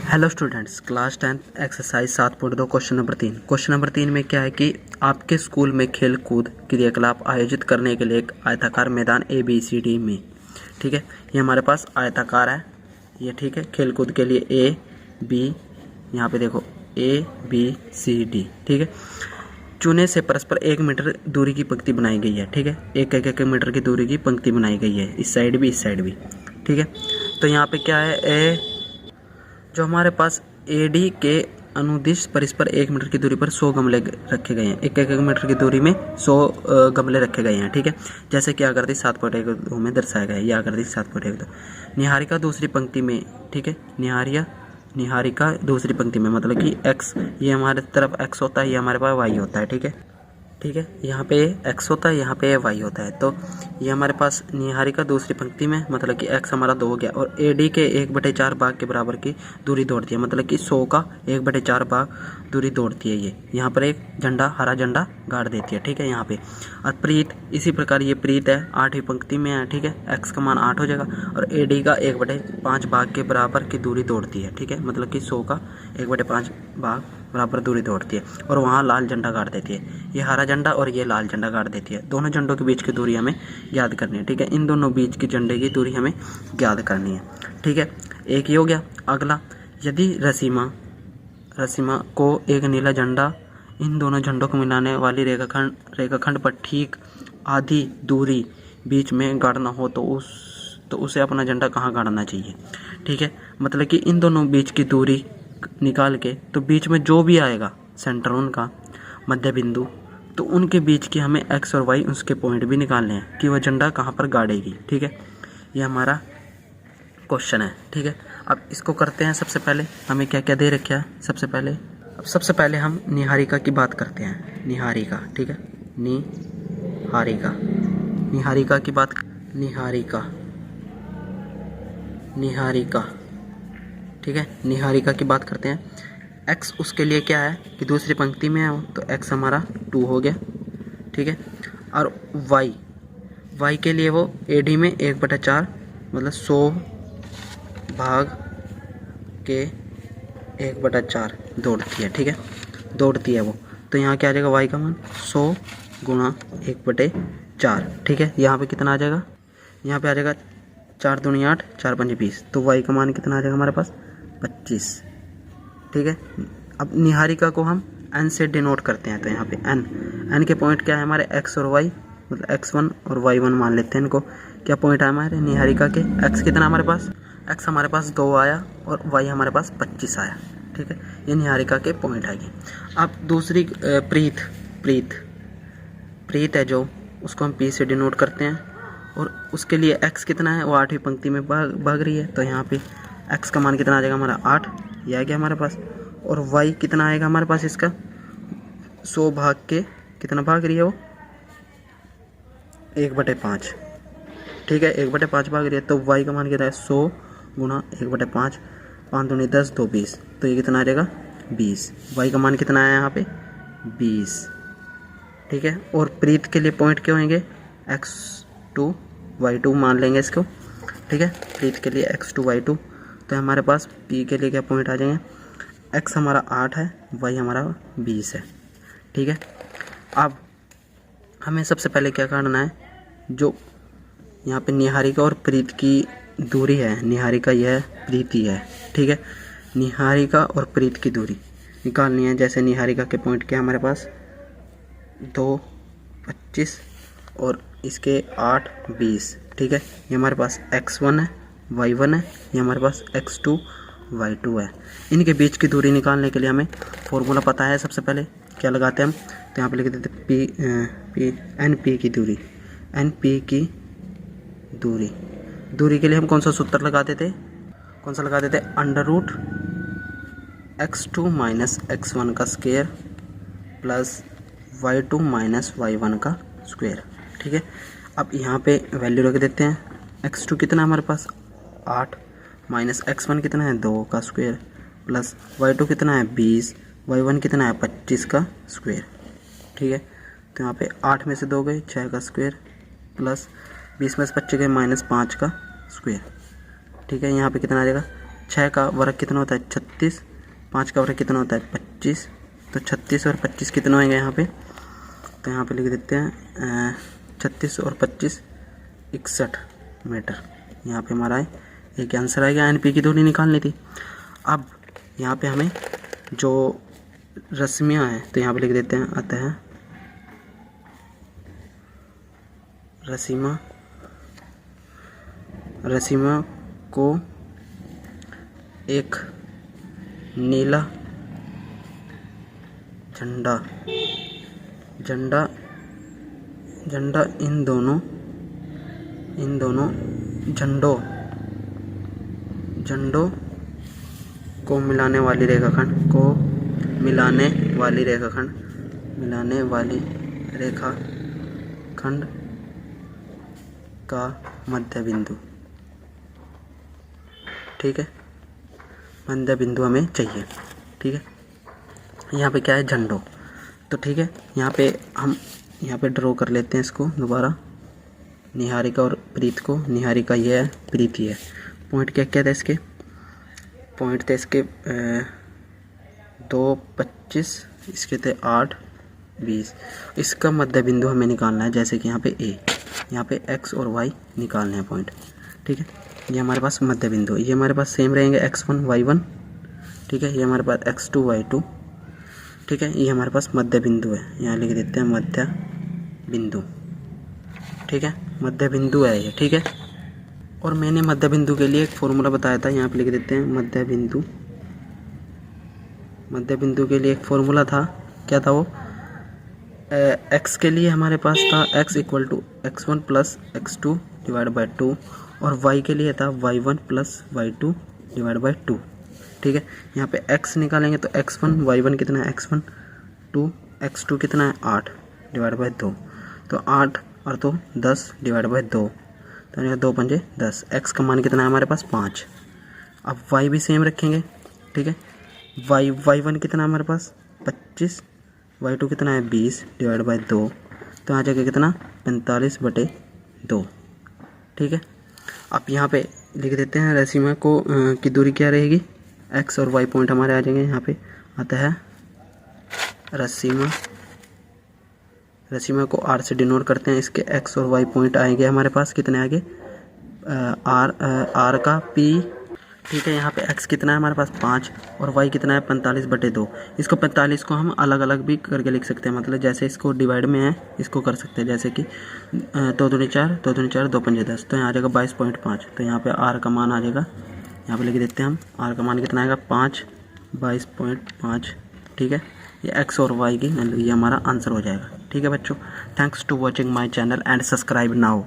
Hello students, class 10 exercise 7.2 question number 3 में क्या है कि आपके स्कूल में खेल कूद क्रियाकलाप आयोजित करने के लिए एक आयताकार मैदान ABCD में, ठीक है, ये हमारे पास आयताकार है ये, ठीक है। खेल कूद के लिए A B, यहाँ पे देखो ABCD, ठीक है। चुने से परस्पर 1 मीटर दूरी की पंक्ति बनाई गई है, ठीक है। एक मीटर की दूरी की पंक्ति बनाई गई है, इस साइड भी इस साइड भी, ठीक है। तो यहाँ पे क्या है, जो हमारे पास AD के अनुदिश परस्पर 1 मीटर की दूरी पर 100 गमले रखे गए हैं। एक मीटर की दूरी में 100 गमले रखे गए हैं, ठीक है। जैसे कि आकृति 7.1 में दर्शाया गया है, यह आकृति 7.1। निहारिका दूसरी पंक्ति में, ठीक है। निहारिका दूसरी पंक्ति में मतलब कि x, ये हमारे तरफ x होता है, ये हमारे पास y होता है, ठीक है। ठीक है, यहाँ पे x होता है, यहाँ पे y होता है। तो ये हमारे पास निहारिका दूसरी पंक्ति में मतलब कि x हमारा 2 हो गया, और AD के 1/4 भाग के बराबर की दूरी दौड़ती है, मतलब कि 100 का 1/4 भाग दूरी दौड़ती है। ये यहाँ पर एक झंडा, हरा झंडा गाड़ देती है, ठीक है। यहाँ पे और प्रीत, इसी प्रकार ये प्रीत है 8वीं पंक्ति में है, ठीक है। x का मान 8 हो जाएगा, और AD का 1/5 भाग के बराबर की दूरी दौड़ती है, ठीक है। मतलब कि 100 का 1/5 भाग बराबर दूरी दौड़ती है, और वहाँ लाल झंडा गाड़ देती है। ये हरा झंडा और ये लाल झंडा गाड़ देती है। दोनों झंडों के बीच की दूरी हमें ज्ञात करनी है, ठीक है। इन दोनों बीच की झंडे की दूरी हमें ज्ञात करनी है, ठीक है। एक ये हो गया। अगला, यदि रसीमा को एक नीला झंडा इन दोनों झंडों को मिलाने वाली रेखाखंड पर ठीक आधी दूरी बीच में गाड़ना हो तो उसे अपना झंडा कहाँ गाड़ना चाहिए, ठीक है। मतलब कि इन दोनों बीच की दूरी निकाल के, तो बीच में जो भी आएगा सेंटर उनका मध्य बिंदु, तो उनके बीच की हमें x और y उसके पॉइंट भी निकालने हैं कि वह झंडा कहाँ पर गाड़ेगी, ठीक है। ये हमारा क्वेश्चन है, ठीक है। अब इसको करते हैं। सबसे पहले हमें क्या क्या दे रखा है, सबसे पहले हम निहारिका की बात करते हैं। निहारिका, ठीक है। निहारिका की बात, निहारिका, ठीक है। निहारिका की बात करते हैं। x उसके लिए क्या है कि दूसरी पंक्ति में है, तो x हमारा 2 हो गया, ठीक है। और y के लिए वो AD में 1/4 मतलब 100 भाग के 1/4 दौड़ती है, ठीक है। दौड़ती है वो, तो यहाँ क्या आ जाएगा, y का मान 100 गुणा 1/4, ठीक है। यहाँ पे कितना आ जाएगा, यहाँ पे आ जाएगा 4 दूनी 8, 4 पंजे 20, तो y का मान कितना आ जाएगा हमारे पास 25, ठीक है। अब निहारिका को हम n से डिनोट करते हैं, तो यहाँ पे n के पॉइंट क्या है हमारे x और y, मतलब x1 और y1 मान लेते हैं इनको। क्या पॉइंट है हमारे निहारिका के, x कितना हमारे पास, x हमारे पास 2 आया और y हमारे पास 25 आया, ठीक है। ये निहारिका के पॉइंट आएगी। अब दूसरी प्रीत है जो, उसको हम p से डिनोट करते हैं, और उसके लिए x कितना है, वो 8वीं पंक्ति में भाग रही है, तो यहाँ पे x का मान कितना आ जाएगा हमारा 8, ये आ गया हमारे पास। और y कितना आएगा हमारे पास, इसका 100 भाग के कितना भाग रही है वो 1/5, ठीक है। 1/5 भाग रही है, तो y का मान कितना है 100 गुणा 1/5, 5 दूनी 10, 2 20, तो ये कितना आ जाएगा 20। y का मान कितना आया यहाँ पे 20, ठीक है। और प्रीत के लिए पॉइंट क्या होंगे, x2 y2 मान लेंगे इसको, ठीक है। प्रीत के लिए x2 y2, तो हमारे पास p के लिए क्या पॉइंट आ जाएंगे, x हमारा 8 है, y हमारा 20 है, ठीक है। अब हमें सबसे पहले क्या करना है, जो यहाँ पे निहारिका और प्रीत की दूरी है, निहारिका यह है, प्रीति है, ठीक है। निहारिका और प्रीत की दूरी निकालनी है। जैसे निहारिका के पॉइंट क्या हमारे पास 2 25 और इसके 8 20, ठीक है। ये हमारे पास x1 है, y1 है, ये हमारे पास x2 y2 है। इनके बीच की दूरी निकालने के लिए हमें फॉर्मूला पता है। सबसे पहले क्या लगाते हैं हम, तो यहाँ पे लिख देते NP की दूरी के लिए हम कौन सा सूत्र लगाते थे, √x2 माइनस x1 का square plus y2 minus y1 का स्क्वायर, ठीक है। अब यहाँ पे वैल्यू रख देते हैं। x2 कितना है हमारे पास 8, माइनस x1 कितना है 2 का स्क्वायर, प्लस y2 कितना है 20, y1 कितना है 25 का स्क्वायर, ठीक है। तो यहाँ पे 8 में से 2 गए 6 का स्क्वायर, प्लस 20 में से 25 गए -5 का स्क्वायर, ठीक है। यहाँ पे कितना आ जाएगा 6 का वर्ग कितना होता है 36, 5 का वर्ग कितना होता है 25, तो 36 और 25 कितना होंगे यहाँ पे, तो यहाँ पे लिख देते हैं 36 और 25 61 मीटर। यहाँ पे हमारा है एक आंसर आएगा। एन पी की दूरी निकालनी थी। अब यहाँ पे हमें जो रश्मियाँ हैं तो यहाँ पे लिख देते हैं, अतः रश्मियों को एक नीला झंडा इन दोनों झंडों को मिलाने वाली रेखाखंड का मध्य बिंदु, ठीक है, मध्य बिंदु हमें चाहिए। ठीक है, यहाँ पे क्या है झंडों, तो ठीक है यहाँ पे हम ड्रॉ कर लेते हैं इसको दोबारा, निहारिका और प्रीत को। निहारिका ये है, प्रीत ये है। पॉइंट क्या क्या था इसके, पॉइंट थे इसके 2, 25, इसके थे 8, 20। इसका मध्य बिंदु हमें निकालना है, जैसे कि यहाँ पे ए, यहाँ पे एक्स और वाई निकालने हैं पॉइंट। ठीक है, ये हमारे पास मध्य बिंदु है। ये हमारे पास सेम रहेंगे x1 y1, ठीक है, ये हमारे पास x2 y2, ठीक है, ये हमारे पास मध्य बिंदु है। यहाँ लिख देते हैं मध्य बिंदु, ठीक है, मध्य बिंदु है ये। ठीक है, और मैंने मध्य बिंदु के लिए एक फॉर्मूला बताया था, यहाँ पे लिख देते हैं मध्य बिंदु के लिए एक फॉर्मूला था। क्या था वो, x के लिए हमारे पास था x equal to x1 plus x2 divide by 2, और y के लिए था y1 plus y2 divide by 2। ठीक है, यहाँ पे x निकालेंगे तो x1 y1 कितना है x1 2, x2 कितना है 8 डिवाइड बाई 2, तो 8 और 2 10 डिवाइड बाई 2, तो 2 पंजे 10। x का मान कितना है हमारे पास 5। अब y भी सेम रखेंगे। ठीक है, y1 कितना है हमारे पास 25, y2 कितना है 20 डिवाइड बाई 2, तो आ जाएगा कितना 45/2। ठीक है, अब यहाँ पे लिख देते हैं रेसिमा को की दूरी क्या रहेगी, x और y पॉइंट हमारे आ जाएंगे। यहाँ पे आता है रसीमा को r से डिनोट करते हैं। इसके x और y पॉइंट आएंगे हमारे पास, कितने आएंगे r का p। ठीक है, यहाँ पे x कितना है हमारे पास 5 और y कितना है 45/2। इसको 45 को हम अलग अलग भी करके लिख सकते हैं, मतलब जैसे इसको डिवाइड में है इसको कर सकते हैं, जैसे कि 2 दूनी 4, 2 दूनी 4, 2 पंजे 10, तो यहाँ आ जाएगा 22.5। तो यहाँ पे r का मान आ जाएगा, यहाँ पे लिख देते हैं हम, r का मान कितना आएगा 5, 22.5। ठीक है, ये x और y की ये हमारा आंसर हो जाएगा। ठीक है बच्चों, thanks to watching my channel and subscribe now.